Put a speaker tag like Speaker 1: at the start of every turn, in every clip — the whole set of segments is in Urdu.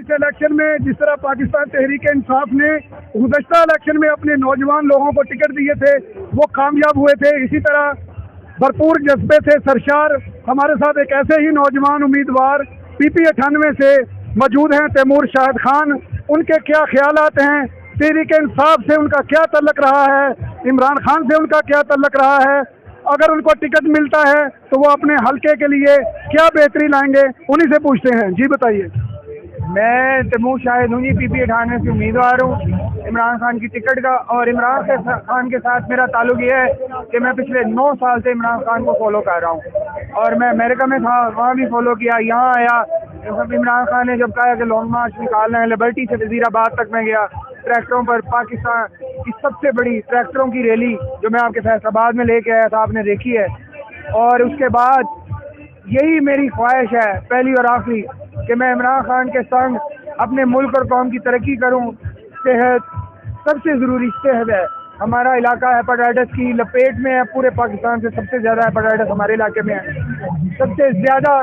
Speaker 1: اس الیکشن میں جس طرح پاکستان تحریک انصاف نے گزشتہ الیکشن میں اپنے نوجوان لوگوں کو ٹکٹ دیے تھے وہ کامیاب ہوئے تھے، اسی طرح بھرپور جذبے سے سرشار ہمارے ساتھ ایک ایسے ہی نوجوان امیدوار PP 98 سے موجود ہیں، تیمور شاہد خان۔ ان کے کیا خیالات ہیں، تحریک انصاف سے ان کا کیا تعلق رہا ہے، عمران خان سے ان کا کیا تعلق رہا ہے، اگر ان کو ٹکٹ ملتا ہے تو وہ اپنے حلقے کے لیے کیا بہتری لائیں گے، انہی سے پوچھتے ہیں۔ جی بتائیے۔
Speaker 2: میں تیمور شاہد ہوں جی، PP 98 سے امیدوار ہوں عمران خان کی ٹکٹ کا، اور عمران خان کے ساتھ میرا تعلق یہ ہے کہ میں پچھلے 9 سال سے عمران خان کو فالو کر رہا ہوں، اور میں امریکہ میں تھا، وہاں بھی فالو کیا، یہاں آیا عمران خان نے جب کہا کہ لانگ مارچ نکالنا ہے، لبرٹی سے وزیر آباد تک میں گیا، ٹریکٹروں پر پاکستان کی سب سے بڑی ٹریکٹروں کی ریلی جو میں آپ کے فیصل آباد میں لے کے آیا تھا، آپ نے دیکھی ہے۔ اور اس کے بعد یہی میری خواہش ہے پہلی اور آخری کہ میں عمران خان کے سنگ اپنے ملک اور قوم کی ترقی کروں۔ صحت سب سے ضروری صحت ہے، ہمارا علاقہ ہیپاٹائٹس کی لپیٹ میں ہے، پورے پاکستان سے سب سے زیادہ ہیپاٹائٹس ہمارے علاقے میں ہے، سب سے زیادہ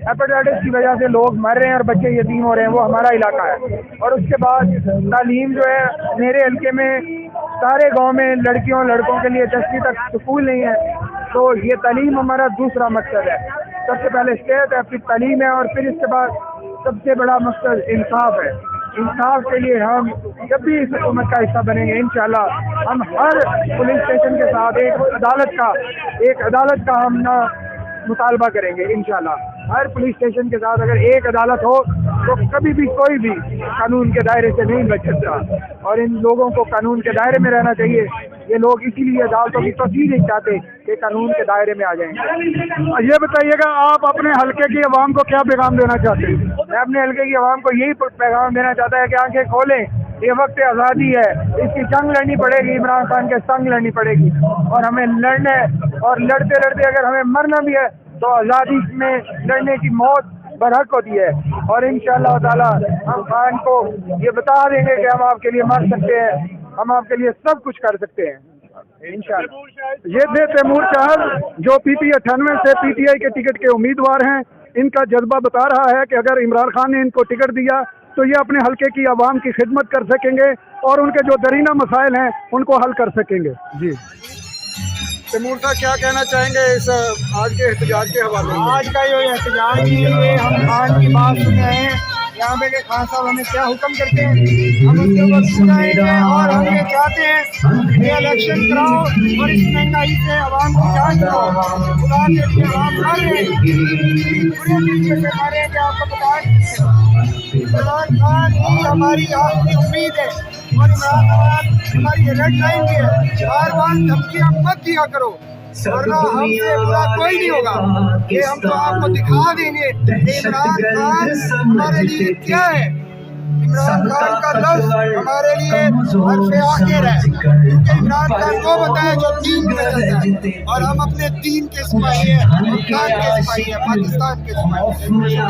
Speaker 2: ہیپاٹائٹس کی وجہ سے لوگ مر رہے ہیں اور بچے یتیم ہو رہے ہیں، وہ ہمارا علاقہ ہے۔ اور اس کے بعد تعلیم جو ہے، میرے حلقے میں سارے گاؤں میں لڑکیوں لڑکوں کے لیے 10ویں تک سکول نہیں ہے، تو یہ تعلیم ہمارا دوسرا مقصد ہے۔ سب سے پہلے صحت ہے، پھر تعلیم ہے، اور پھر اس کے بعد سب سے بڑا مقصد انصاف ہے۔ انصاف کے لیے ہم جب بھی اس حکومت کا حصہ بنیں گے انشاءاللہ ہم ہر پولیس اسٹیشن کے ساتھ ایک عدالت کا ہم مطالبہ کریں گے انشاءاللہ۔ ہر پولیس اسٹیشن کے ساتھ اگر ایک عدالت ہو تو کبھی بھی کوئی بھی قانون کے دائرے سے نہیں بچ سکتا، اور ان لوگوں کو قانون کے دائرے میں رہنا چاہیے۔ یہ لوگ اسی لیے عدالتوں کی توسیع نہیں چاہتے کہ قانون کے دائرے میں آ جائیں۔
Speaker 1: یہ بتائیے گا آپ اپنے حلقے کی عوام کو کیا پیغام دینا چاہتے ہیں؟
Speaker 2: میں اپنے حلقے کی عوام کو یہی پیغام دینا چاہتا ہے کہ آنکھیں کھولیں، یہ وقت آزادی ہے، اس کی جنگ لڑنی پڑے گی، عمران خان کے سنگ لڑنی پڑے گی، اور ہمیں لڑنا ہے، اور لڑتے لڑتے اگر ہمیں مرنا بھی ہے تو آزادی میں لڑنے کی موت برحق ہوتی ہے، اور انشاءاللہ تعالی ہم خان کو یہ بتا دیں گے کہ ہم آپ کے لیے مر سکتے ہیں، ہم آپ کے لیے سب کچھ کر سکتے ہیں انشاءاللہ۔
Speaker 1: یہ تھے تیمور شاہد جو PP 98 سے PTI کے ٹکٹ کے امیدوار ہیں۔ ان کا جذبہ بتا رہا ہے کہ اگر عمران خان نے ان کو ٹکٹ دیا تو یہ اپنے حلقے کی عوام کی خدمت کر سکیں گے اور ان کے جو درینہ مسائل ہیں ان کو حل کر سکیں گے۔ جی تیمور صاحب کیا کہنا چاہیں گے اس آج کے احتجاج کے حوالے سے؟
Speaker 2: آج کا یہ احتجاج یہ ہم خان کی بات سن رہے ہیں یہاں پہ کہ خان صاحب ہمیں کیا حکم کرتے ہیں، ہم اس کے اوپر سنائیں گے، اور ہم یہ چاہتے ہیں کہ الیکشن کراؤ اور اس مہنگائی سے عوام کو جان دو، خدا کے لیے عوام مر رہے ہیں، پورے طریقے سے مر رہے ہیں کہ آپ کو بتائیں عمران خان ہی ہماری آخری امید ہے، اور عمران خان ہماری ریڈ لائن بھی ہے، بار بار دھمکیاں مت دیا کرو ورنہ ہم سے برا کوئی نہیں ہوگا۔ یہ ہم تو آپ کو دکھا دیں گے کہ عمران خان ہمارے لیے کیا ہے۔ عمران خان کا لفظ ہمارے لیے حرف آخر ہے، کیونکہ عمران خان وہ بندہ ہے جو دین پہ چلتا ہے، اور ہم اپنے دین کے سپاہی ہیں، خان کے سپاہی ہیں، پاکستان کے سپاہی ہیں۔